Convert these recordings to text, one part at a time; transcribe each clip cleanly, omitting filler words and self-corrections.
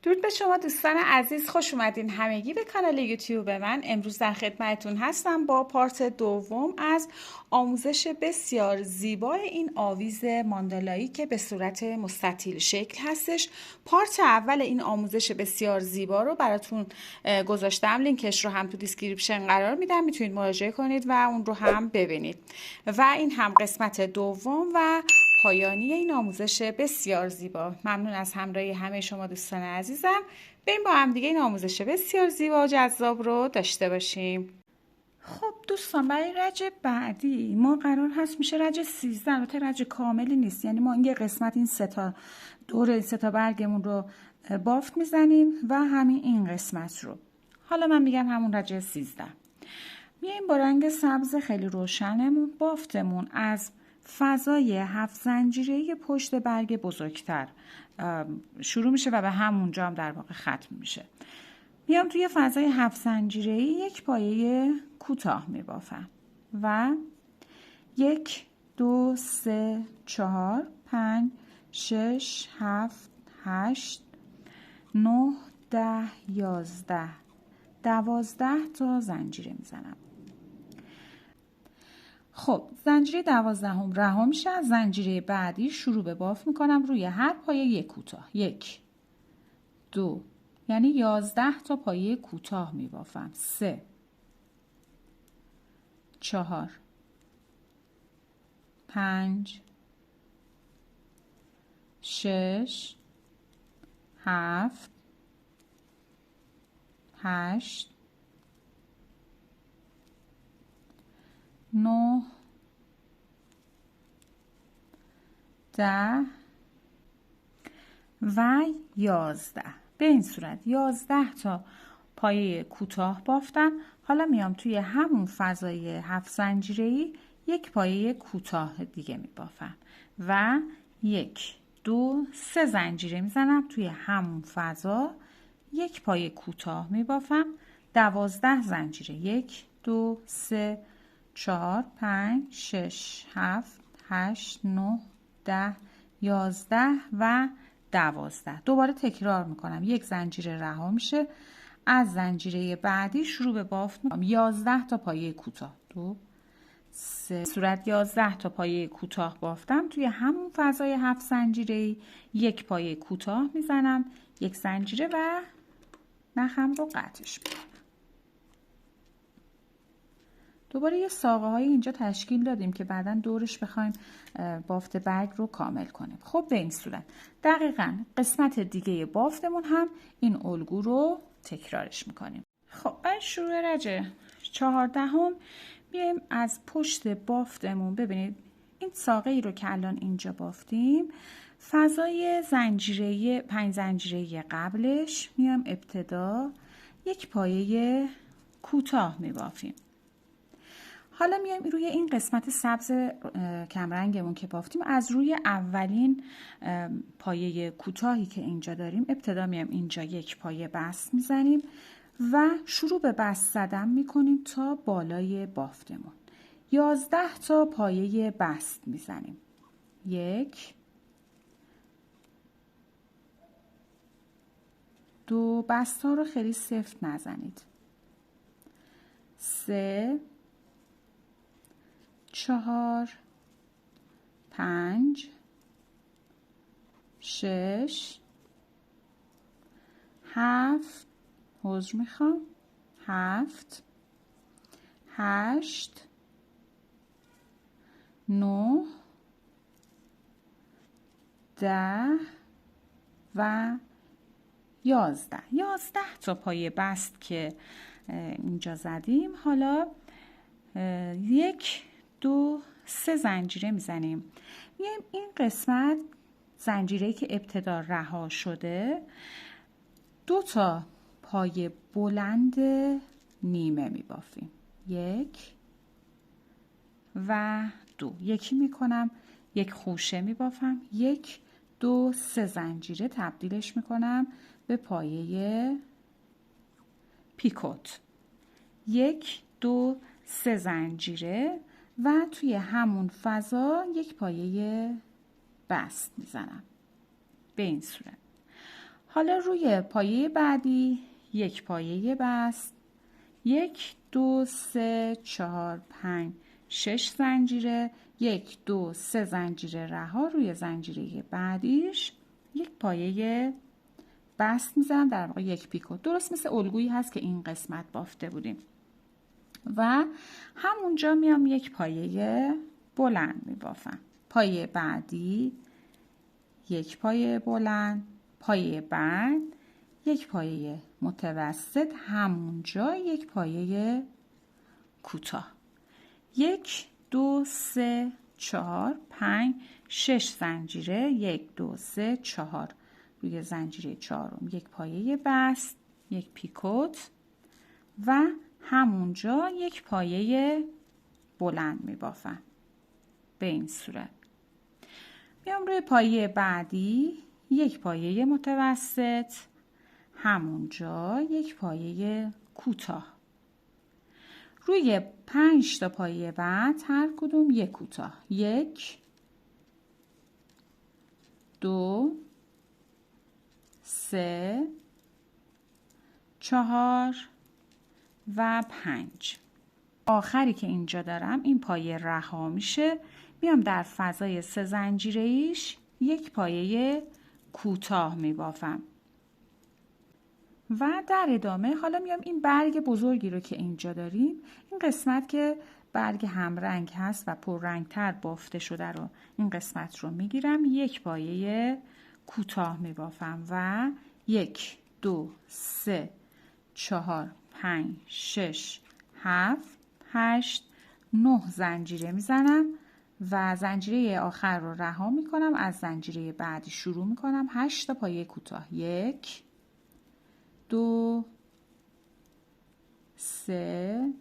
درود به شما دوستان عزیز، خوش اومدین همگی به کانال یوتیوب من. امروز در خدمتتون هستم با پارت دوم از آموزش بسیار زیبای این آویز ماندالایی که به صورت مستطیل شکل هستش. پارت اول این آموزش بسیار زیبا رو براتون گذاشتم، لینکش رو هم تو دیسکریپشن قرار میدم، میتونید مراجعه کنید و اون رو هم ببینید. و این هم قسمت دوم و پایانی این آموزش بسیار زیبا. ممنون از همراهی همه شما دوستان عزیزم. بریم با هم دیگه این آموزش بسیار زیبا و جذاب رو داشته باشیم. خب دوستان، برای رج بعدی ما قرار هست میشه رج 13. البته رج کاملی نیست، یعنی ما این یه قسمت این دور سه تا برگمون رو بافت میزنیم و همین این قسمت رو. حالا من میگم همون رج 13. میایم با رنگ سبز خیلی روشنمون بافتمون از فضای 7 زنجیره‌ای پشت برگ بزرگتر شروع میشه و به همونجا هم در واقع ختم میشه. میام توی فضای 7 زنجیره‌ای یک پایه کوتاه میبافم و 1 2 3 4 5 6 7 8 9 10 11 12 تا زنجیره میزنم. خب زنجیره 12 رها میشه. از زنجیره بعدی شروع به بافت میکنم روی هر پایه یک کوتاه. 1 2 یعنی 11 تا پایه کوتاه میبافم. 3 4 5 6 7 8 9 10 و 11. به این صورت 11 تا پایه کوتاه بافتم. حالا میام توی همون فضای 7 زنجیره‌ای یک پایه کوتاه دیگه میبافم و 1 2 3 زنجیره میزنم توی همون فضا، یک پایه کوتاه میبافم. 12 زنجیره. 1 2 3 4 5 6 7 8 9 10 11 و 12. دوباره تکرار میکنم. یک زنجیره رها میشه. از زنجیره بعدی شروع به بافت میکنم. 11 تا پایه کوتاه. 2 3 صورت 11 تا پایه کوتاه بافتم. توی همون فضای 7 زنجیره یک پایه کوتاه میزنم، یک زنجیره و نخم رو قطعش میکنم. دوباره یه ساقه های اینجا تشکیل دادیم که بعدا دورش بخوایم بافت برگ رو کامل کنیم. خب به این صورت دقیقاً قسمت دیگه بافتمون هم این الگو رو تکرارش میکنیم. خب برای شروع رج 14 میایم از پشت بافتمون، ببینید این ساقه ای رو که الان اینجا بافتیم فضای زنجیره 5 زنجیره قبلش میام ابتدا یک پایه کوتاه میبافیم. حالا میایم روی این قسمت سبز کمرنگمون که بافتیم از روی اولین پایه کوتاهی که اینجا داریم ابتدا میایم اینجا یک پایه بست میزنیم و شروع به بست زدن میکنیم تا بالای بافتمون. 11 تا پایه بست میزنیم. 1 2 بست ها رو خیلی سفت نزنید. 3 4 5 6 7 عذر میخوام 7 8 9 10 و 11 تا پایه بست که اینجا زدیم. حالا 1 2 3 زنجیره میزنیم. میایم این قسمت زنجیره‌ای که ابتدا رها شده 2 تا پایه بلند نیمه میبافیم. 1 و 2. یکی میکنم، یک خوشه میبافم. 1 2 3 زنجیره تبدیلش میکنم به پایه پیکوت. 1 2 3 زنجیره و توی همون فضا یک پایه بست میزنم به این صورت. حالا روی پایه بعدی یک پایه بست، 1 2 3 4 5 6 زنجیره، 1 2 3 زنجیره رها، روی زنجیره بعدیش یک پایه بست میزنم، در واقع یک پیکوت، درست مثل الگویی هست که این قسمت بافته بودیم و همونجا میام یک پایه بلند میبافم. پایه بعدی یک پایه بلند، پایه بعد یک پایه متوسط، همونجا یک پایه کوتاه. 1 2 3 4 5 6 زنجیره، 1 2 3 4 روی زنجیره چهارم یک پایه بست، یک پیکوت و همونجا یک پایه بلند میبافم به این صورت. میام روی پایه بعدی یک پایه متوسط، همونجا یک پایه کوتاه. روی 5 تا پایه بعد هر کدوم یک کوتاه، 1 2 3 4 و 5. آخری که اینجا دارم این پایه رها میشه، میام در فضای 3 زنجیره‌ایش یک پایه کوتاه میبافم و در ادامه حالا میام این برگ بزرگی رو که اینجا داریم، این قسمت که برگ همرنگ هست و پررنگتر بافته شده رو، این قسمت رو میگیرم، یک پایه کوتاه میبافم و 1 2 3 4 5 6 7 8 9 زنجیره میزنم و زنجیره آخر رو رها میکنم، از زنجیره بعدی شروع میکنم، 8 تا پایه کوتاه، 1 2 3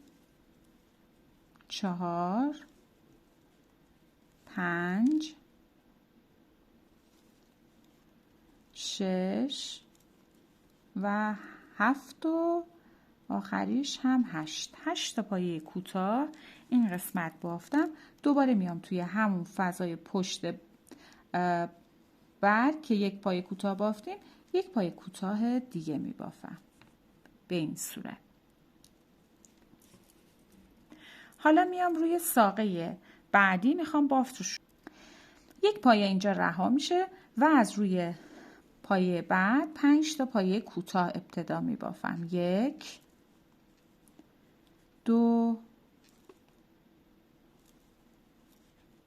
4 5 6 و 7 و آخریش هم 8 تا پایه کوتاه این قسمت بافتم. دوباره میام توی همون فضای پشت برگ که یک پایه کوتاه بافتیم، یک پایه کوتاه دیگه میبافم به این صورت. حالا میام روی ساقه بعدی میخوام بافت رو یک پایه اینجا رها میشه و از روی پایه بعد 5 تا پایه کوتاه ابتدا میبافم، 1 2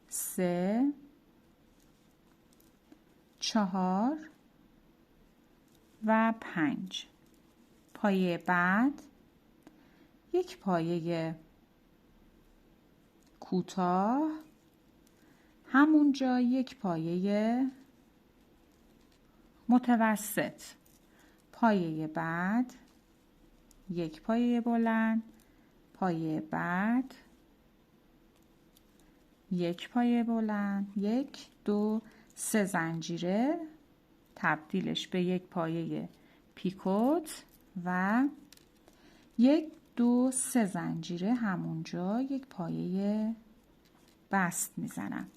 3 4 و 5. پایه بعد یک پایه کوتاه، همونجا یک پایه متوسط، پایه بعد یک پایه بلند، پایه بعد یک پایه بلند، 1 2 3 زنجیره تبدیلش به یک پایه پیکوت و 1 2 3 زنجیره همونجا یک پایه بست میزنم.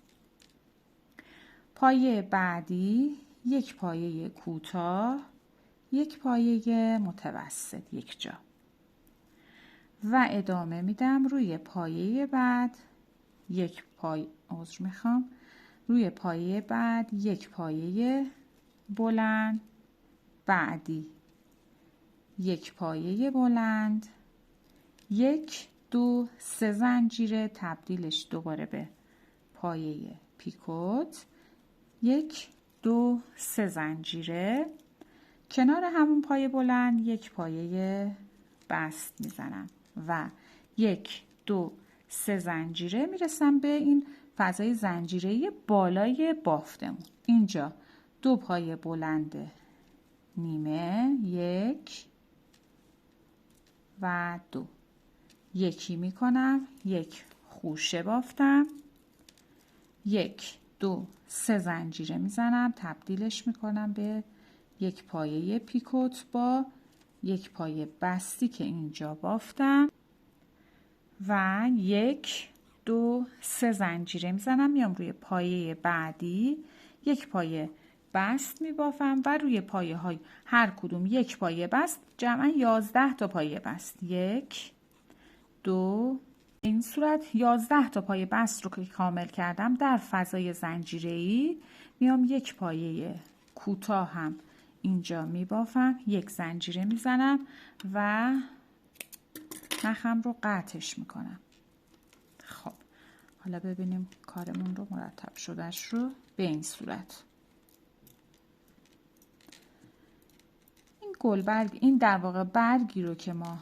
پایه بعدی یک پایه کوتاه، یک پایه متوسط یک جا و ادامه میدم روی پایه بعد یک پایه روی پایه بعد یک پایه بلند، بعدی یک پایه بلند، 1 2 3 زنجیره تبدیلش دوباره به پایه پیکوت، 1 2 3 زنجیره کنار همون پایه بلند یک پایه بست میزنم و 1 2 3 زنجیره میرسم به این فضای زنجیره بالای بافتمون. اینجا 2 پایه بلند نیمه، 1 و 2، یکی میکنم، یک خوشه بافتم، 1 2 3 زنجیره میزنم تبدیلش میکنم به یک پایه پیکوت با یک پایه بستی که اینجا بافتم و 1 2 3 زنجیره میزنم، میام روی پایه بعدی یک پایه بست میبافم و روی پایه های هر کدوم یک پایه بست، جمعا 11 تا پایه بست. 1 2 این صورت 11 تا پایه بست رو که کامل کردم، در فضای زنجیره‌ای میام یک پایه کوتاه هم اینجا میبافم، یک زنجیره میزنم و نخم رو قطعش میکنم. خب حالا ببینیم کارمون رو مرتب شدهش رو به این صورت. این گلبرگ، این در واقع برگی رو که ما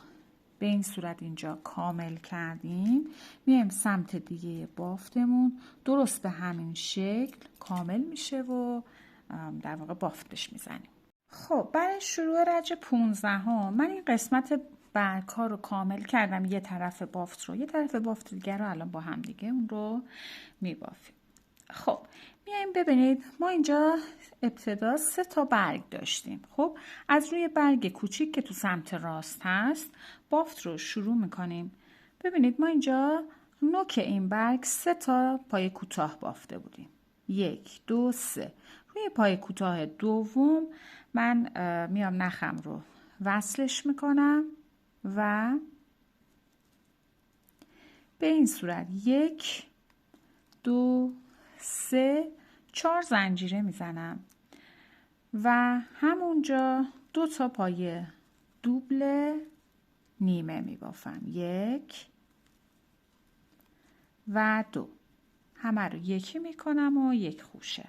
به این صورت اینجا کامل کردیم، میایم سمت دیگه بافتمون، درست به همین شکل کامل میشه و در واقع بافت بهش میزنیم. خب برای شروع رج 15 ها من این قسمت برگ ها رو کامل کردم، یه طرف بافت رو، یه طرف بافت دیگر رو الان با هم دیگه اون رو میبافیم. خب میایم ببینید ما اینجا ابتدا 3 تا برگ داشتیم. خب از روی برگ کوچیک که تو سمت راست هست بافت رو شروع میکنیم. ببینید ما اینجا نوک این برگ 3 تا پای کوتاه بافته بودیم. 1 2 3. روی پای کوتاه دوم من میام نخم رو وصلش میکنم و به این صورت 1 2 3 4 زنجیره میزنم و همونجا 2 تا پایه دوبل نیمه میبافم. 1 و 2. همه رو یکی میکنم و یک خوشه.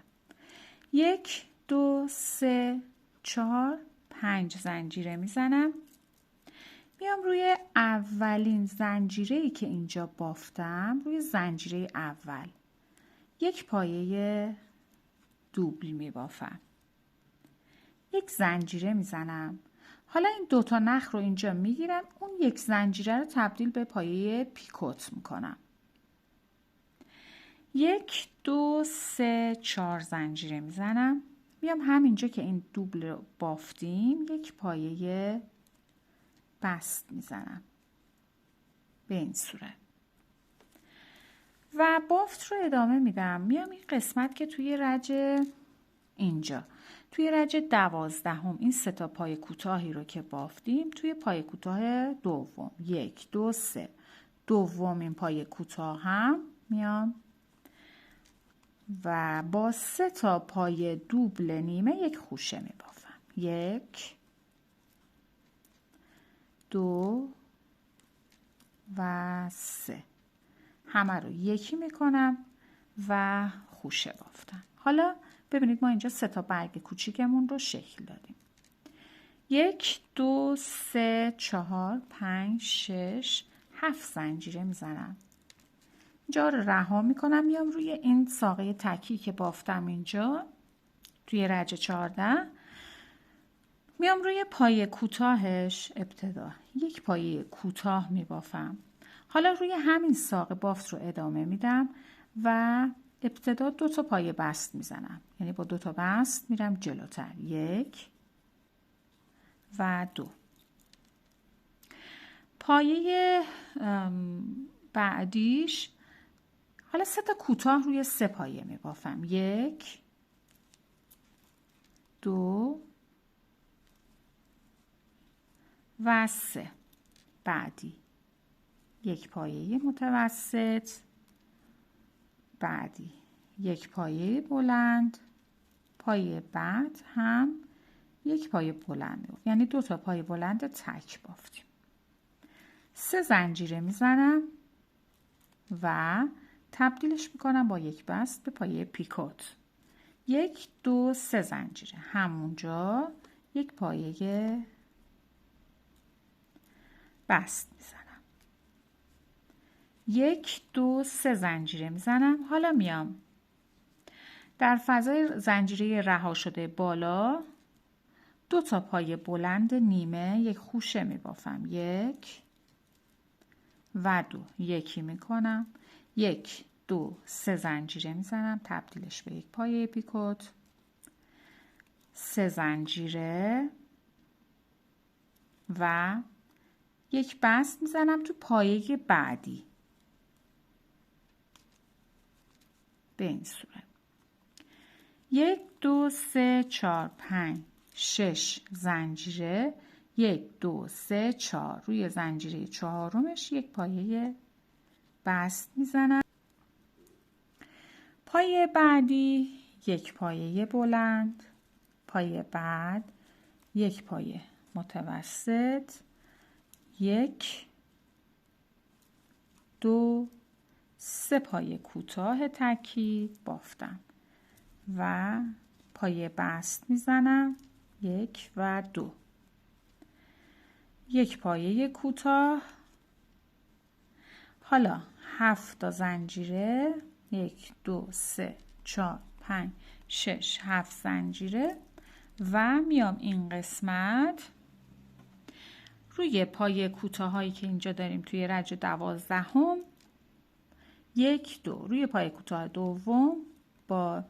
1 2 3 4 5 زنجیره میزنم. میام روی اولین زنجیره‌ای که اینجا بافتم، روی زنجیره اول یک پایه دوبل میبافم. یک زنجیره میزنم. حالا این 2 تا نخ رو اینجا میگیرم، اون یک زنجیره رو تبدیل به پایه پیکوت میکنم. 1 2 3 4 زنجیره میزنم. میام همینجا که این دوبل رو بافتیم یک پایه بست میزنم به این صورت و بافت رو ادامه میدم. میام این قسمت که توی رج اینجا توی رج 12 این 3 تا پای کوتاهی رو که بافتیم توی پای کوتاه دوم 1 2 3 دومین پای کوتاه هم میام و با 3 تا پای دوبل نیمه یک خوشه میبافم. 1 2 و 3. همه رو یکی میکنم و خوشه بافتم. حالا ببینید ما اینجا 3 تا برگ کوچیکمون رو شکل دادیم. 1 2 3 4 5 6 7 زنجیره میزنم. اینجا رو رها میکنم، میام روی این ساقه تکی که بافتم اینجا توی رج 14 میام روی پایه کوتاهش ابتدا یک پایه کوتاه میبافم. حالا روی همین ساق بافت رو ادامه میدم و ابتدا 2 تا پایه بست میزنم، یعنی با 2 تا بست میرم جلوتر. 1 و 2. پایه بعدیش حالا 3 تا کوتاه روی 3 پایه میبافم. 1 2 و 3. بعدی یک پایه متوسط، بعدی یک پایه بلند، پایه بعد هم یک پایه بلند، یعنی 2 تا پایه بلند تک بافتیم. 3 زنجیره میزنم و تبدیلش میکنم با یک بست به پایه پیکوت. 1 2 3 زنجیره، همونجا یک پایه بست میزنم. 1 2 3 زنجیره میزنم. حالا میام در فضای زنجیره رها شده بالا 2 تا پایه بلند نیمه یک خوشه میبافم. 1 و 2 یکی میکنم. 1 2 3 زنجیره میزنم، تبدیلش به یک پایه پیکوت. 3 زنجیره و یک بست میزنم تو پایه بعدی به این صورت. 1 2 3 4 5 6 زنجیره، 1 2 3 4 روی زنجیره چهارمش یک پایه بست میزنم. پایه بعدی یک پایه بلند، پایه بعد یک پایه متوسط، 1 2 3 پایه کوتاه تکی بافتم و پایه بست میزنم، 1 و 2، یک پایه کوتاه. حالا 7 تا زنجیره، 1 2 3 4 5 6 7 زنجیره و میام این قسمت روی پایه کوتاه هایی که اینجا داریم توی رج 12، 1 2 روی پایه کوتاه دوم با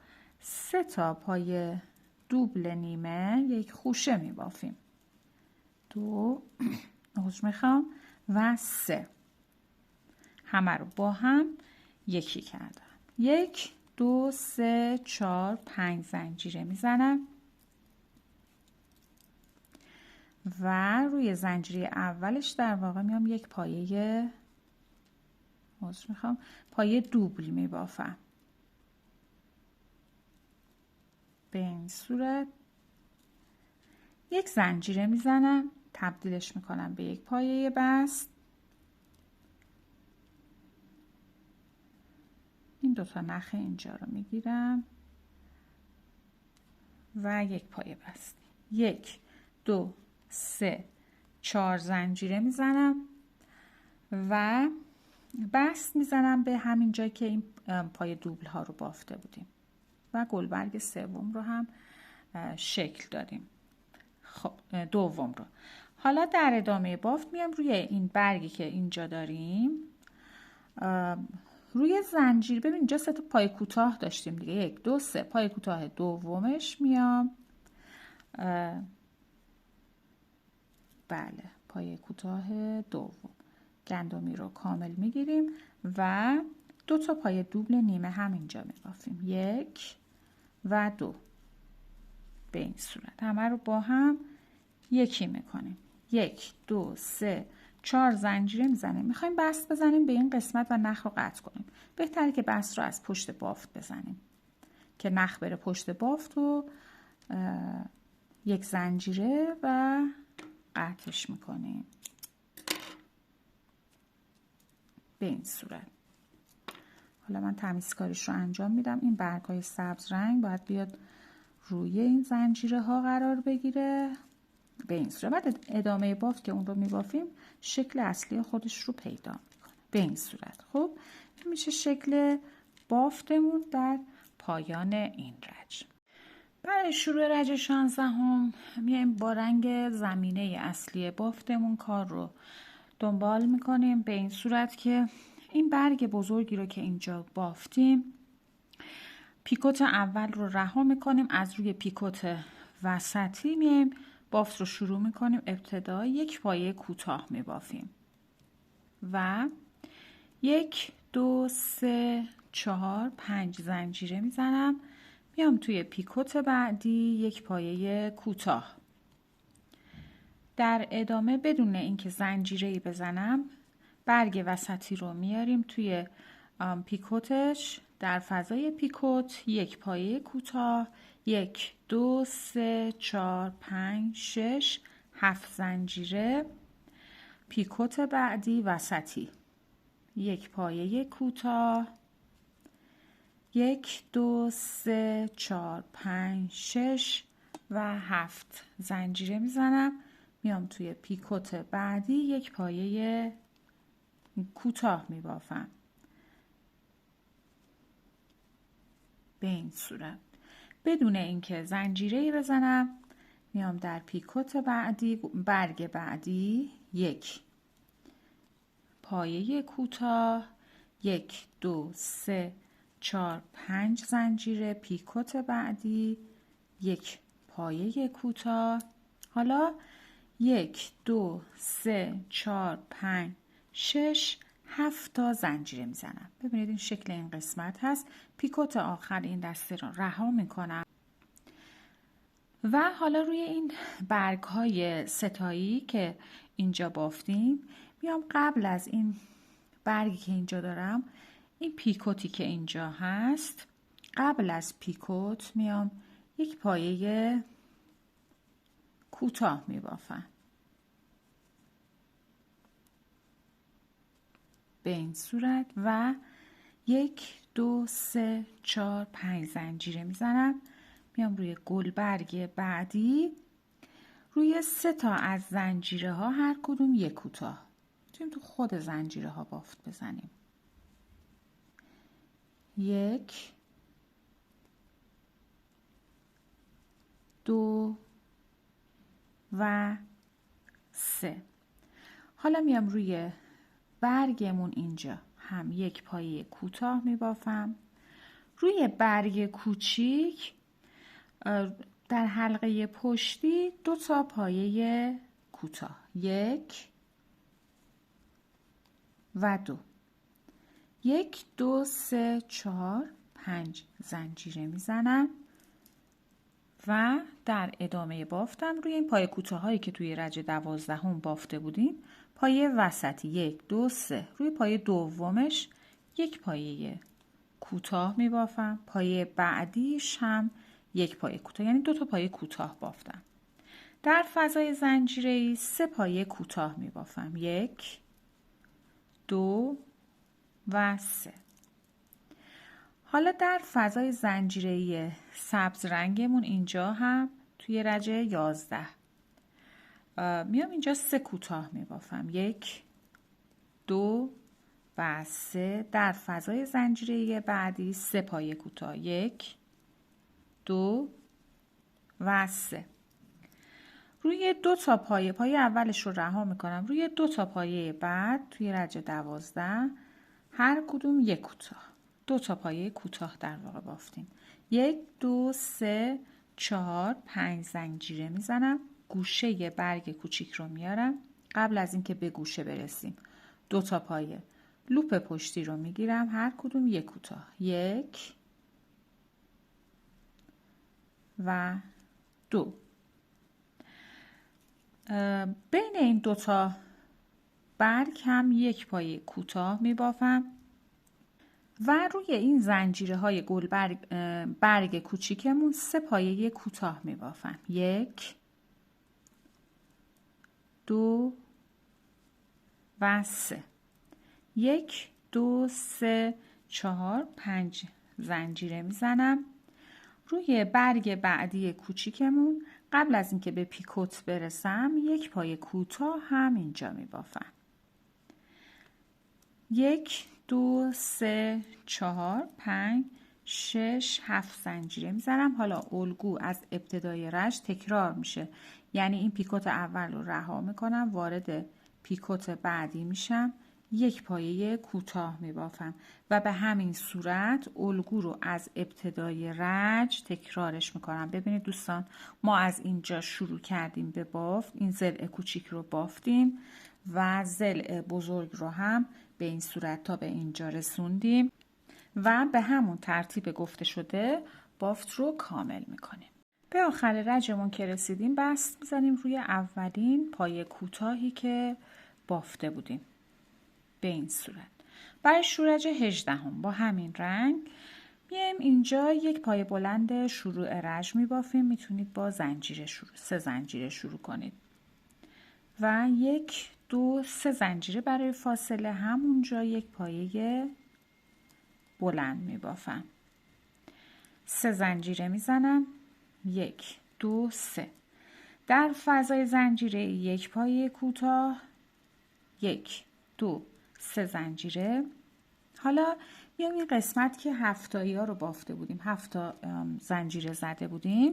3 تا پایه دوبل نیمه یک خوشه می بافیم. 2 عذر میخوام و 3 همه رو با هم یکی کردم. 1 2 3 4 5 زنجیره میزنم و روی زنجیره اولش در واقع میام یک پایه پایه دوبل می بافم. به این صورت یک زنجیره میزنم، تبدیلش میکنم به یک پایه بست. این دوتا نخ اینجا رو میگیرم و یک پایه بست. 1 2 3 4 زنجیره میزنم و بست میزنم به همین جایی که این پای دوبل ها رو بافته بودیم و گلبرگ سوم رو هم شکل دادیم. خب دوم رو حالا در ادامه بافت میام روی این برگی که اینجا داریم روی زنجیر، ببین اینجا 3 تا پای کوتاه داشتیم دیگه، 1 2 3 پای کوتاه دومش میام بله پای کوتاه دوم گندمی رو کامل میگیریم و 2 تا پای دوبل نیمه هم اینجا میبافیم، 1 و 2. به این صورت همه رو با هم یکی میکنیم. 1 2 3 4 زنجیره میزنیم. میخوایم بست بزنیم به این قسمت و نخ رو قطع کنیم. بهتره که بست رو از پشت بافت بزنیم که نخ بره پشت بافت و یک زنجیره و قطعش میکنیم به این صورت. حالا من تمیزکاریش رو انجام میدم. این برگ‌های سبز رنگ باید بیاد روی این زنجیره ها قرار بگیره به این صورت. بعد ادامه بافت که اون رو میبافیم شکل اصلی خودش رو پیدا میکنه به این صورت. خب میشه شکل بافتمون در پایان این رج. برای شروع رج 16 میایم با رنگ زمینه اصلی بافتمون کار رو دنبال میکنیم به این صورت که این برگ بزرگی رو که اینجا بافتیم پیکوت اول رو رها میکنیم، از روی پیکوت وسطی میایم بافت رو شروع میکنیم. ابتدا یک پایه کوتاه میبافیم و 1 2 3 4 5 زنجیره میزنم، میام توی پیکوت بعدی یک پایه کوتاه. در ادامه بدون اینکه زنجیره‌ای بزنم برگ وسطی رو میاریم توی پیکوتش، در فضای پیکوت یک پایه کوتاه، 1 2 3 4 5 6 7 زنجیره، پیکوت بعدی وسطی یک پایه کوتاه، 1 2 3 4 5 6 و 7 زنجیره میزنم، میام توی پیکوت بعدی یک پایه کوتاه میبافم به این صورت بدون اینکه زنجیره‌ای بزنم. میام در پیکوت بعدی برگ بعدی یک پایه کوتاه، 1 2 3 4 5 زنجیره، پیکوت بعدی یک پایه کوتاه. حالا 1 2 3 4 5 6 7 تا زنجیره میزنم. ببینید این شکل این قسمت هست. پیکوت آخر این دسته رو رها میکنم و حالا روی این برگ های ستایی که اینجا بافتیم میام قبل از این برگی که اینجا دارم، این پیکوتی که اینجا هست، قبل از پیکوت میام یک پایه کوتاه میبافم به این صورت و 1 2 3 4 5 زنجیره میزنم. میام روی گلبرگ بعدی، روی 3 تا از زنجیره ها هر کدوم یک کوتاه میتونیم تو خود زنجیره ها بافت بزنیم. 1 2 و 3. حالا میام روی برگمون اینجا هم یک پایه کوتاه میبافم. روی برگ کوچیک در حلقه پشتی 2 تا پایه کوتاه، 1 و 2، 1 2 3 4 5 زنجیره میزنم و در ادامه بافتم روی این پایه کوتاه هایی که توی رج 12 بافته بودیم، پایه وسطی 1 2 3، روی پایه دومش یک پایه کوتاه می بافم، پایه بعدیش هم یک پایه کوتاه، یعنی 2 تا پایه کوتاه بافتم. در فضای زنجیره‌ای 3 پایه کوتاه می بافم، 1 2 و 3. حالا در فضای زنجیره‌ای سبز رنگمون اینجا هم توی رج 11 میام اینجا 3 کوتاه میبافم، 1 2 و 3. در فضای زنجیره‌ای بعدی 3 پایه کوتاه، 1 2 و 3. روی 2 تا پایه اولش رو رها میکنم، روی 2 تا پایه بعد توی رج 12 هر کدوم یک کوتاه، 2 تا پایه کوتاه در واقع بافتیم. 1 2 3 4 5 زنجیره میزنم، گوشه برگ کوچیک رو میارم، قبل از اینکه به گوشه برسیم 2 تا پایه لوپ پشتی رو میگیرم، هر کدوم یک کوتاه، 1 و 2. بین این 2 تا برگ هم یک پایه کوتاه میبافم و روی این زنجیره های برگ کوچیکمون 3 پایه کوتاه میبافم، 1 2 و 3. 1 2 3 4 5 زنجیره میزنم. روی برگ بعدی کوچیکمون قبل از اینکه به پیکوت برسم یک پایه کوتاه هم اینجا میبافم. 1 2 3 4 5 6 7 زنجیره میزنم. حالا الگو از ابتدای رج تکرار میشه، یعنی این پیکوت اول رو رها میکنم، وارد پیکوت بعدی میشم، یک پایه کوتاه میبافم و به همین صورت الگو رو از ابتدای رج تکرارش میکنم. ببینید دوستان، ما از اینجا شروع کردیم به بافت، این ضلع کوچیک رو بافتیم و ضلع بزرگ رو هم به این صورت تا به اینجا رسوندیم و به همون ترتیب گفته شده بافت رو کامل میکنیم. به آخر رجمون که رسیدیم بست میزنیم روی اولین پایه کوتاهی که بافته بودیم به این صورت. برای شورج 18 با همین رنگ میایم اینجا یک پایه بلند شروع رج میبافیم. میتونید با زنجیره 3 زنجیره شروع کنید و 1 2 3 زنجیره برای فاصله همونجا یک پایه بلند میبافم. 3 زنجیره میزنم، 1 2 3. در فضای زنجیره یک پایه کوتاه، 1 2 3 زنجیره. حالا میام این قسمت که 7 تایی ها رو بافته بودیم، 7 تا زنجیره زده بودیم،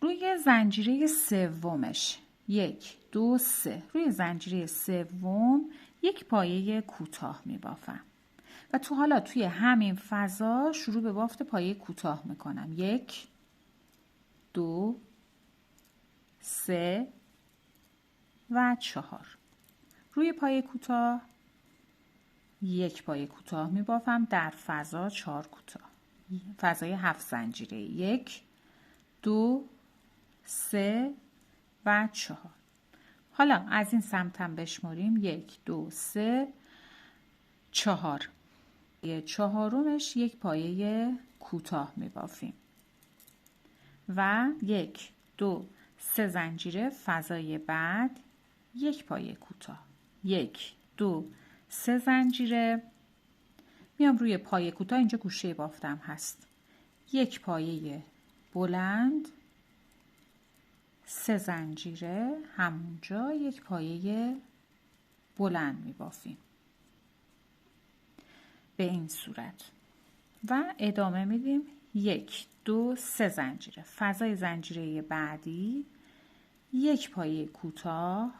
روی زنجیره سومش 1 2 3، روی زنجیره سوم یک پایه کوتاه میبافم و حالا توی همین فضا شروع به بافت پایه کوتاه میکنم. 1 2 3 و 4. روی پایه کوتاه یک پایه کوتاه میبافم در فضا 4 کوتاه، فضای 7 زنجیره، 1 2 3 و 4. حالا از این سمت هم بشماریم 1 2 3 4. چهارمش یک پایه کوتاه می‌بافیم و 1 2 3 زنجیره فضای بعد یک پایه کوتاه، 1 2 3 زنجیره، میام روی پایه کوتاه، اینجا گوشه بافتم هست، یک پایه بلند، 3 زنجیره، همونجا یک پایه بلند می‌بافیم به این صورت و ادامه میدیم 1 2 3 زنجیره، فضای زنجیره بعدی یک پایه کوتاه،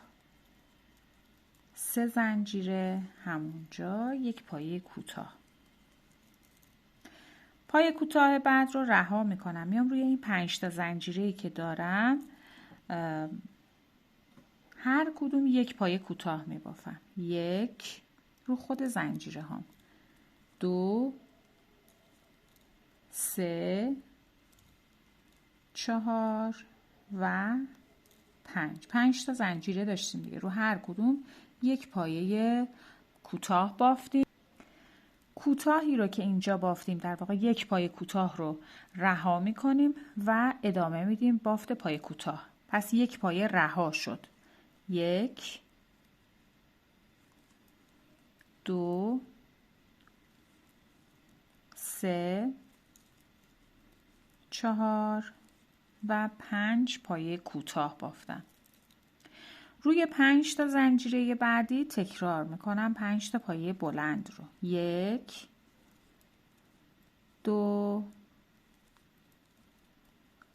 3 زنجیره، همونجا یک پایه کوتاه. پایه کوتاه بعد رو رها میکنم، میام روی این 5 تا زنجیره‌ای که دارم هر کدوم یک پایه کوتاه میبافم. 1 رو خود زنجیره هام، 2 3 4 و 5 تا زنجیره داشتیم دیگه، رو هر کدوم یک پایه کوتاه بافتیم. کوتاهی رو که اینجا بافتیم، در واقع یک پایه کوتاه رو رها میکنیم و ادامه میدیم بافت پایه کوتاه. پس یک پایه رها شد، 1 2 3 4 و 5 پایه کوتاه بافتم. روی 5 تا زنجیره بعدی تکرار میکنم 5 تا پایه بلند رو، 1 2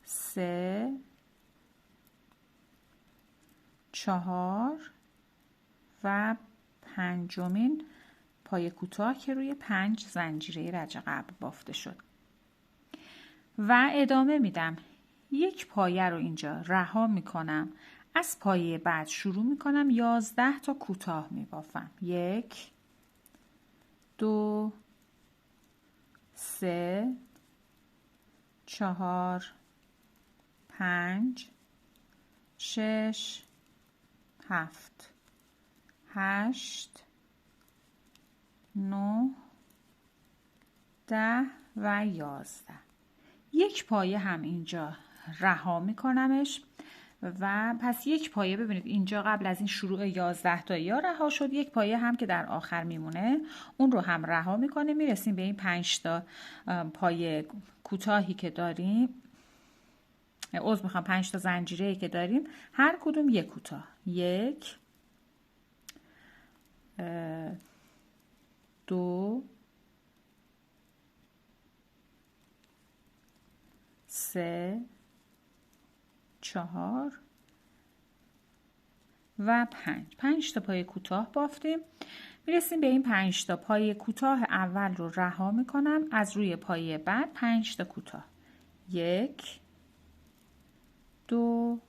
3 4 و پنجمین پایه کوتاه که روی 5 زنجیره رج قبل بافته شد و ادامه میدم. یک پایه رو اینجا رها میکنم، از پایه بعد شروع میکنم 11 تا کوتاه میبافم، 1 2 3 4 5 6 7 8 9 10 و 11. یک pایه هم اینجا رها میکنمش و پس یک پایه، ببینید اینجا قبل از این شروع 11 تا یا رها شد، یک پایه هم که در آخر میمونه اون رو هم رها میکنیم، میرسیم به این 5 تا پایه کوتاهی که داریم، 5 تا زنجیره‌ای که داریم، هر کدوم یک کوتاه، 1 2 3 4 و 5 تا پایه کوتاه بافتیم. میرسیم به این 5 تا پایه کوتاه اول رو رها میکنم، از روی پایه بعد 5 تا کوتاه، 1 2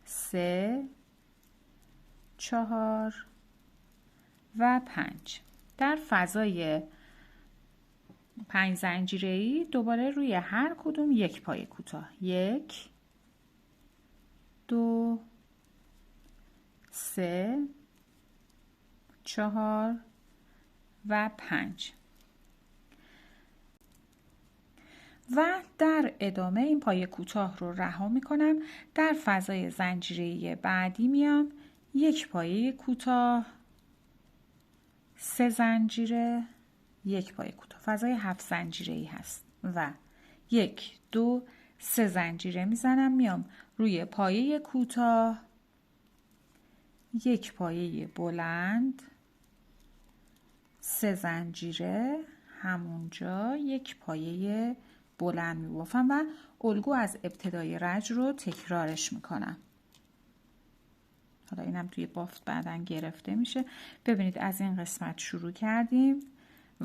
3 4 و 5. در فضای 5 زنجیره‌ای دوباره روی هر کدوم یک پایه کوتاه، 1 2 3 4 و 5 و در ادامه این پایه کوتاه رو رها میکنم. در فضای زنجیره‌ای بعدی میام یک پایه کوتاه، 3 زنجیره، یک پایه کوتاه، فضای 7 زنجیره‌ای هست و 1 2 3 زنجیره میزنم، میام روی پایه کوتاه، یک پایه بلند، 3 زنجیره، همونجا یک پایه بلند میبافم و الگو از ابتدای رج رو تکرارش میکنم. حالا اینم توی بافت بعدن گرفته میشه. ببینید از این قسمت شروع کردیم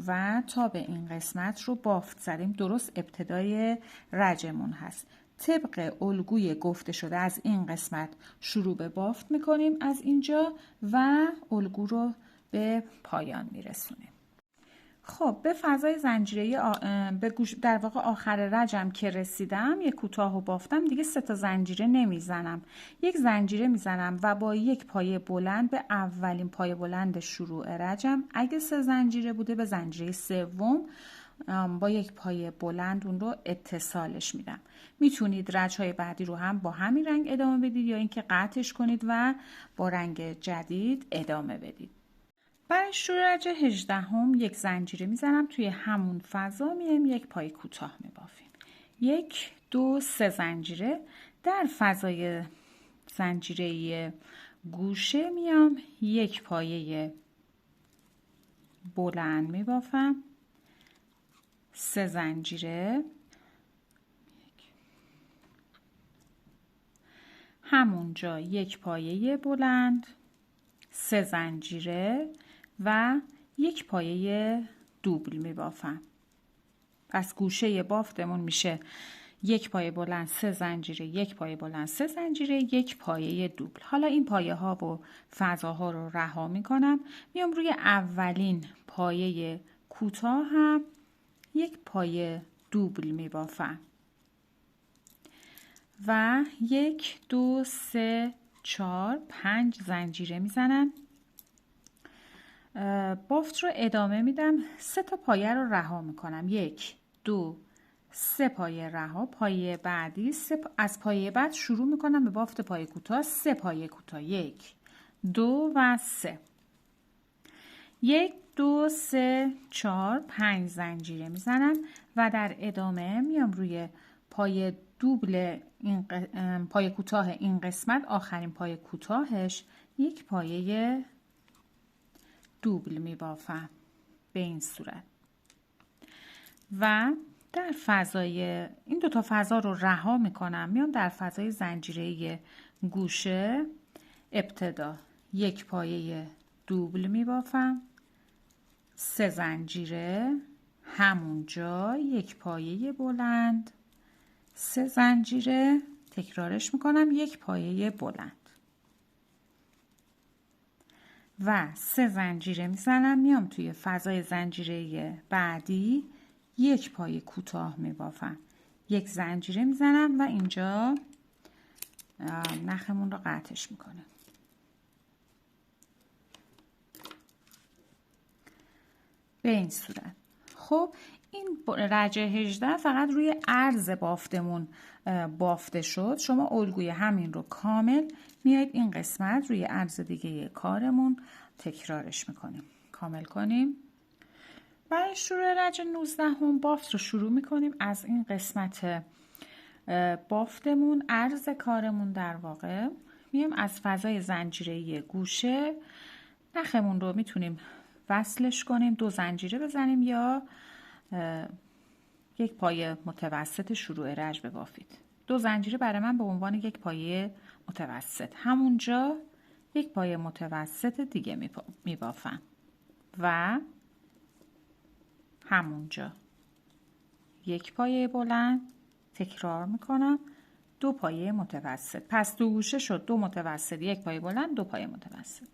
و تا به این قسمت رو بافت زدیم، درست ابتدای رجمون هست. طبق الگوی گفته شده از این قسمت شروع به بافت میکنیم از اینجا و الگو رو به پایان میرسونیم. خب به فضای زنجیره در واقع آخر رجم که رسیدم، یک کوتاه و بافتم، دیگه 3 تا زنجیره نمیزنم. یک زنجیره میزنم و با یک پایه بلند به اولین پایه بلند شروع رجم، اگه 3 زنجیره بوده به زنجیره سوم با یک پایه بلند اون رو اتصالش میدم. میتونید رجهای بعدی رو هم با همین رنگ ادامه بدید یا اینکه قطعش کنید و با رنگ جدید ادامه بدید. برای شروع رج 18 یک زنجیره میزنم، توی همون فضا میایم یک پایه کوتاه میبافیم. 1 2 3 زنجیره. در فضای زنجیره گوشه میام یک پایه بلند میبافم، 3 زنجیره، همونجا یک پایه بلند، 3 زنجیره و یک پایه دوبل میبافم. پس گوشه بافتمون میشه یک پایه بلند، 3 زنجیره، یک پایه بلند، 3 زنجیره، یک پایه دوبل. حالا این پایه ها و فضاها رو رها میکنم، میام روی اولین پایه کوتاه هم یک پایه دوبل میبافم و 1 2 3 4 5 زنجیره میزنم. بافت رو ادامه میدم، 3 تا پایه رو رها میکنم، 1 2 3 پایه رها. پایه بعدی از پایه بعد شروع میکنم به بافت پایه کوتاه، 3 پایه کوتاه، 1 2 و 3. 1 2 3 4 5 زنجیره میزنم و در ادامه میام روی پایه دوبل پایه کوتاه این قسمت، آخرین پایه کوتاهش یک پایه دوبل میبافم به این صورت و در فضای این 2 تا فضا رو رها میکنم، میام در فضای زنجیره گوشه ابتدا یک پایه دوبل میبافم، 3 زنجیره، همونجا یک پایه بلند، 3 زنجیره، تکرارش میکنم، یک پایه بلند و 3 زنجیره میزنم، میام توی فضای زنجیره بعدی یک پایه کوتاه میبافم، 1 زنجیره میزنم و اینجا نخمون رو قطعش میکنم. به این صورت. خب این رج 18 فقط روی عرض بافتمون بافته شد. شما الگوی همین رو کامل میایید این قسمت روی عرض دیگه کارمون تکرارش میکنیم. کامل کنیم. برای شروع رج 19 بافت رو شروع میکنیم از این قسمت بافتمون، عرض کارمون در واقع. میایم از فضای زنجیره گوشه نخمون رو میتونیم وصلش کنیم، 2 زنجیره بزنیم یا یک پایه متوسط شروع رج ببافید. 2 زنجیره برای من به عنوان یک پایه متوسط، همونجا یک پایه متوسط دیگه میبافم و همونجا یک پایه بلند، تکرار میکنم، 2 پایه متوسط. پس 2 گوشه شد 2 متوسط، یک پایه بلند، 2 پایه متوسط.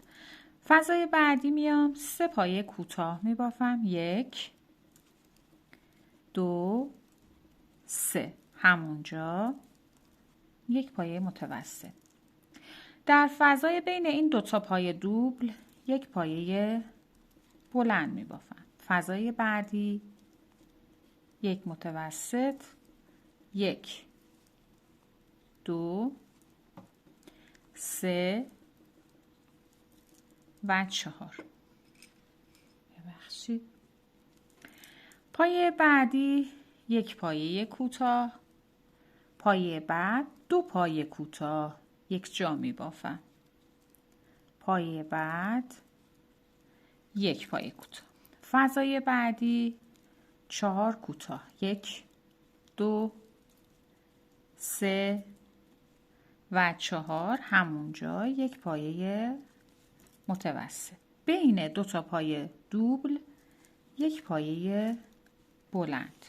فضای بعدی میام 3 پایه کوتاه میبافم، 1 2 3، همونجا یک پایه متوسط. در فضای بین این 2 تا پایه دوبل یک پایه بلند میبافم. فضای بعدی یک متوسط، 1 2 3 و 4. ببخشید. پایه بعدی یک پایه کوتاه، پایه بعد 2 پایه کوتاه یک جا می بافم، پایه بعد یک پایه کوتاه. فضای بعدی 4 کوتاه، 1 2 3 و 4، همونجا یک پایه متوسط. بین 2 تا پایه دوبل یک پایه بلند.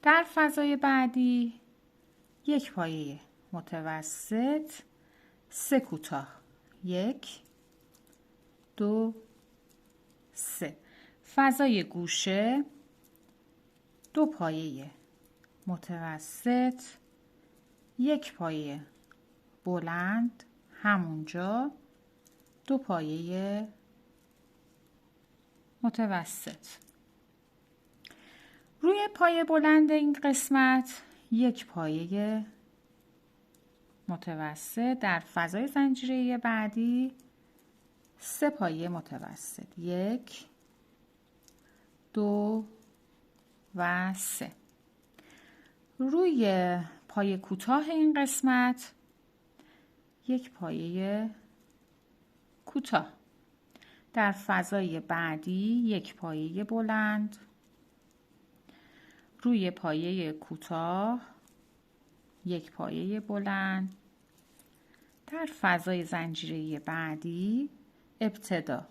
در فضای بعدی یک پایه متوسط، 3 کوتاه، 1 2 3. فضای گوشه 2 پایه متوسط، 1 پایه بلند، همونجا 2 پایه متوسط. روی پایه بلند این قسمت 1 پایه متوسط، در فضای زنجیره بعدی 3 پایه متوسط، 1 2 و 3. روی پایه کوتاه این قسمت 1 پایه کوتاه، در فضای بعدی 1 پایه بلند، روی پایه کوتاه 1 پایه بلند، در فضای زنجیره بعدی ابتدا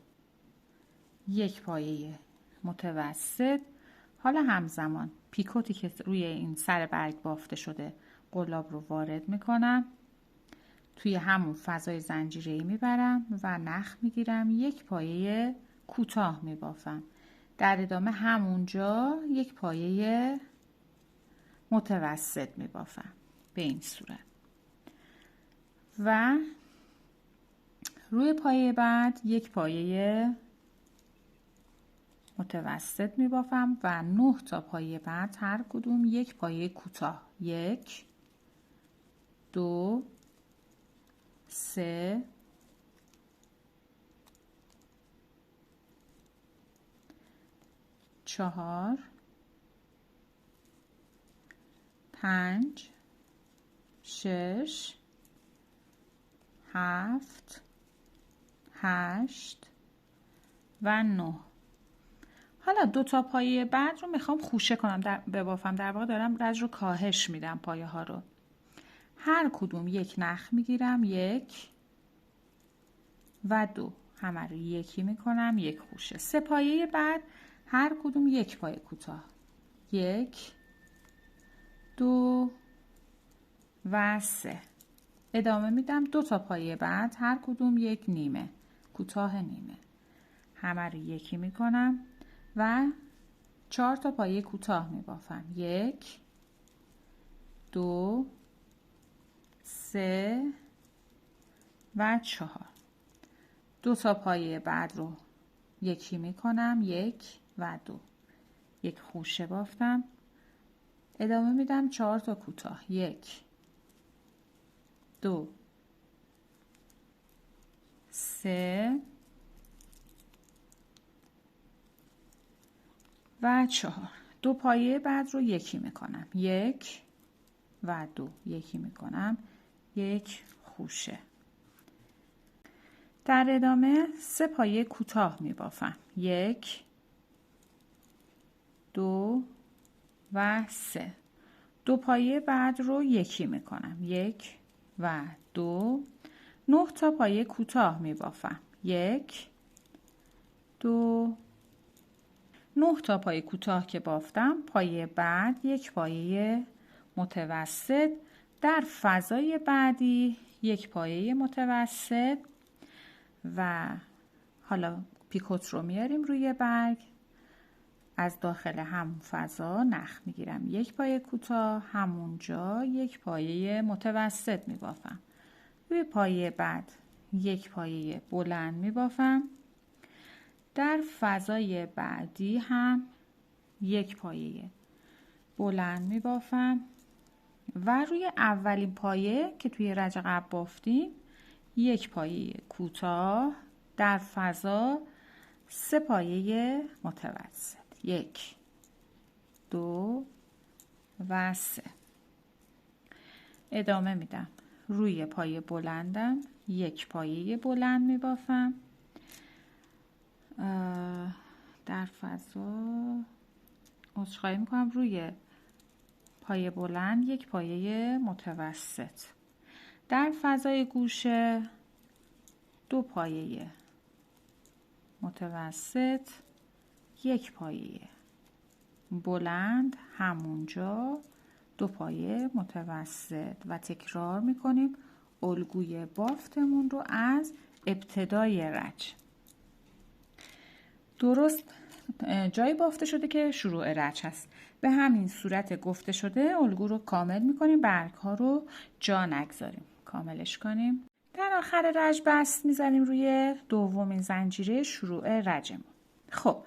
1 پایه متوسط. حالا همزمان پیکوتی که روی این سر برگ بافته شده قلاب رو وارد میکنم، توی همون فضای زنجیره‌ای میبرم و نخ میگیرم، 1 پایه کوتاه میبافم، در ادامه همونجا 1 پایه متوسط میبافم به این صورت و روی پایه بعد 1 پایه متوسط میبافم و 9 تا پایه بعد هر کدوم 1 پایه کوتاه، 1 2 3 4 5 6 7 8 و 9. حالا 2 تا پایه بعد رو میخوام خوشه کنم، ببافم، در واقع دارم رج رو کاهش میدم پایه ها رو. هر کدوم 1 نخ میگیرم، 1 و 2، همه رو یکی میکنم، 1 خوشه. 3 پایه بعد هر کدوم 1 پایه کوتاه، 1 2 و 3. ادامه میدم 2 تا پایه بعد هر کدوم 1 نیمه کوتاه، نیمه، همه رو یکی میکنم و 4 تا پایه کوتاه میبافم، 1 2 3 و 4. 2 تا پایه بعد رو یکی میکنم، 1 و 2، 1 خوشه بافتم، ادامه میدم 4 تا کوتاه، 1 2 3 و 4. 2 پایه بعد رو یکی میکنم، 1 و 2، یکی میکنم، 1 خوشه. در ادامه 3 پایه کوتاه میبافم، 1 2 و 3. 2 پایه بعد رو یکی میکنم، 1 و 2. 9 تا پایه کوتاه میبافم، 1 2. 9 تا پایه کوتاه که بافتم، پایه بعد 1 پایه متوسط، در فضای بعدی 1 پایه متوسط و حالا پیکوت رو میاریم روی برگ، از داخل همون فضا نخ میگیرم، 1 پایه کوتاه، همونجا 1 پایه متوسط میبافم، روی پایه بعد 1 پایه بلند میبافم، در فضای بعدی هم 1 پایه بلند میبافم و روی اولین پایه که توی رج قبل بافتیم 1 پایه کوتاه، در فضا 3 پایه متوسط، 1 2 و 3. ادامه میدم روی پایه بلندم 1 پایه بلند میبافم، در فضا عذرخواهی میکنم، روی پایه بلند 1 پایه متوسط، در فضای گوشه 2 پایه متوسط، 1 پایه بلند، همونجا 2 پایه متوسط و تکرار میکنیم الگوی بافتمون رو از ابتدای رج. درست جای بافته شده که شروع رچ هست. به همین صورت گفته شده الگو رو کامل میکنیم، برگ ها رو جا نگذاریم، کاملش کنیم. در آخر رج بست میزنیم روی دومین زنجیره شروع رجمون. خب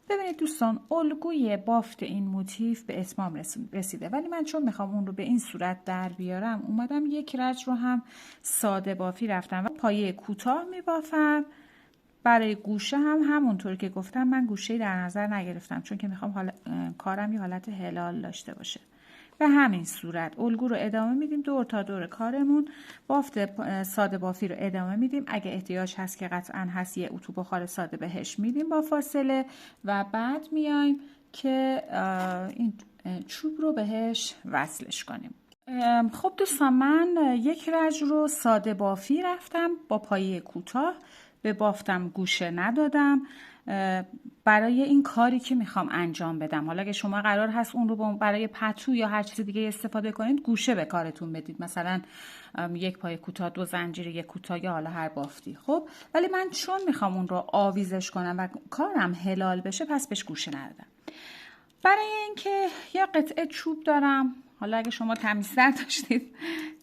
ببینید دوستان، الگوی بافت این موتیف به اتمام رسیده، ولی من چون میخوام اون رو به این صورت در بیارم اومدم یک رج رو هم ساده بافی رفتم و پایه کوتاه میبافم. برای گوشه هم همونطور که گفتم من گوشه‌ای در نظر نگرفتم، چون که میخوام کارم یه حالت هلال داشته باشه. به همین صورت الگو رو ادامه میدیم دور تا دور کارمون. بافت ساده بافی رو ادامه میدیم، اگه احتیاج هست که قطعا هست یه اتو بخار ساده بهش میدیم با فاصله و بعد میایم که این چوب رو بهش وصلش کنیم. خب دوستان، من یک رج رو ساده بافی رفتم با پایه کوتاه، به بافتم گوشه ندادم برای این کاری که میخوام انجام بدم. حالا اگه شما قرار هست اون رو برای پتو یا هر چیز دیگه استفاده کنید گوشه به کارتون بدید، مثلا یک پایه کوتاه، دو زنجیره یک کوتاه یا حالا هر بافتی. خب ولی من چون میخوام اون رو آویزش کنم و کارم هلال بشه پس بهش گوشه ندادم. برای اینکه یا قطعه چوب دارم، حالا اگه شما تمیزتر داشتید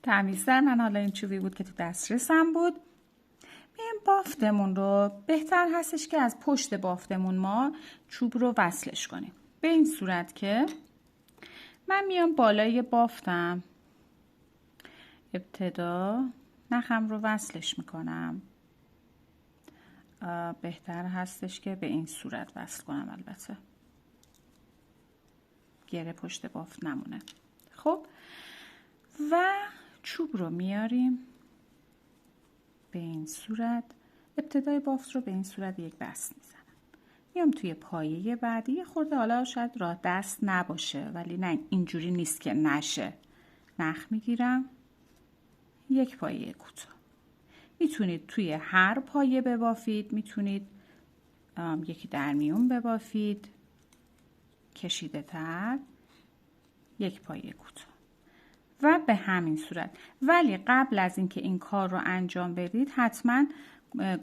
تمیزتر، من حالا این چوبی بود که تو دسترسم بود. این بافتمون رو بهتر هستش که از پشت بافتمون ما چوب رو وصلش کنیم، به این صورت که من میام بالای بافتم ابتدا نخم رو وصلش میکنم. بهتر هستش که به این صورت وصل کنم، البته گره پشت بافت نمونه. خب و چوب رو میاریم به این صورت، ابتدای بافت رو به این صورت یک بست میزنم. میام توی پایه بعدی، خورده حالا شاید راه دست نباشه ولی نه اینجوری نیست که نشه، نخ میگیرم یک پایه کوتاه. میتونید توی هر پایه ببافید، میتونید یکی در میون ببافید کشیده تر، یک پایه کوتاه و به همین صورت. ولی قبل از اینکه این کار رو انجام بدید حتما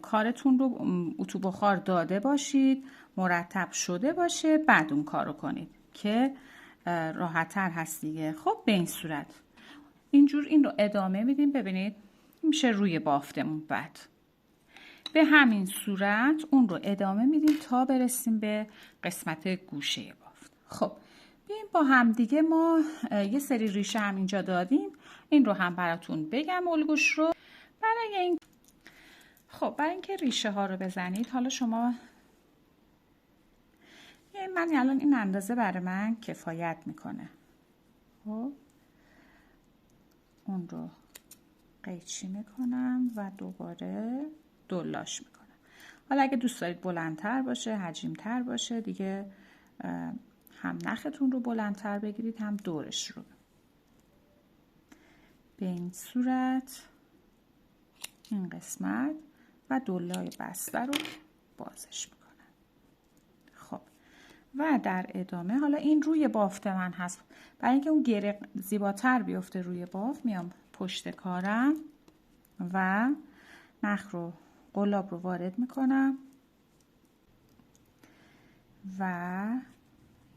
کارتون رو اتو بخار داده باشید، مرتب شده باشه، بعد اون کار رو کنید که راحت‌تر هست دیگه. خب به این صورت اینجور این رو ادامه میدیم. ببینید میشه روی بافتمون. بعد به همین صورت اون رو ادامه میدیم تا برسیم به قسمت گوشه بافت. خب بیایم با هم دیگه، ما یه سری ریشه هم اینجا دادیم، این رو هم براتون بگم الگوش رو. برای اینکه ریشه ها رو بزنید، حالا شما من الان این اندازه برای من کفایت میکنه. خب اون رو قیچی میکنم و دوباره دلاش میکنم. حالا اگه دوست دارید بلندتر باشه، حجیمتر باشه دیگه، هم نختون رو بلندتر بگیرید هم دورش رو. به این صورت این قسمت و دلای بسته رو بازش میکنم. خب و در ادامه حالا این روی بافت من هست، برای اینکه اون گره زیباتر بیفته روی بافت میام پشت کارم و نخ رو قلاب رو وارد میکنم و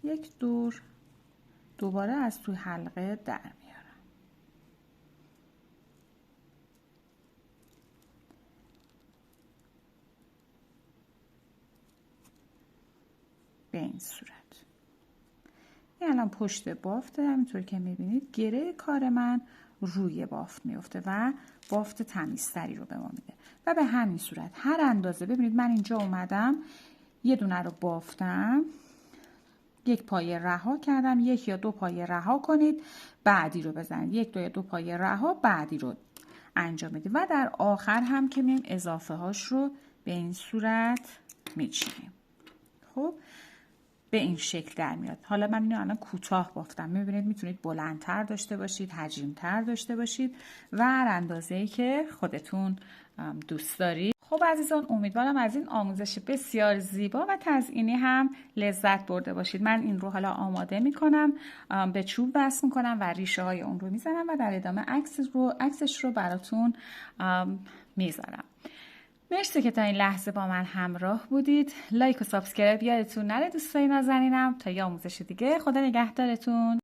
یک دور دوباره از توی حلقه در میارم. به این صورت. این الان پشت بافته، همینطور که میبینید گره کار من روی بافت میفته و بافت تمیزتری رو به ما میده. و به همین صورت هر اندازه، ببینید من اینجا اومدم یه دونه رو بافتم، یک پایه رها کردم، یک یا دو پایه رها کنید بعدی رو بزنید، یک دو یا دو پایه رها بعدی رو انجام بدید و در آخر هم که میایم اضافه هاش رو به این صورت میچینیم. خب به این شکل در میاد. حالا من اینو الان کوتاه بافتم، میبینید میتونید بلندتر داشته باشید، حجیمتر داشته باشید و هر اندازه‌ای که خودتون دوست دارید. خب عزیزان، امیدوارم از این آموزش بسیار زیبا و تزئینی هم لذت برده باشید. من این رو حالا آماده میکنم، به چوب وصل میکنم و ریشه های اون رو میزنم و در ادامه عکسش رو براتون میذارم. مرسی که تا این لحظه با من همراه بودید. لایک و سابسکرایب یادتون نره دوستای نازنینم. تا یه آموزش دیگه، خدا نگهدارتون.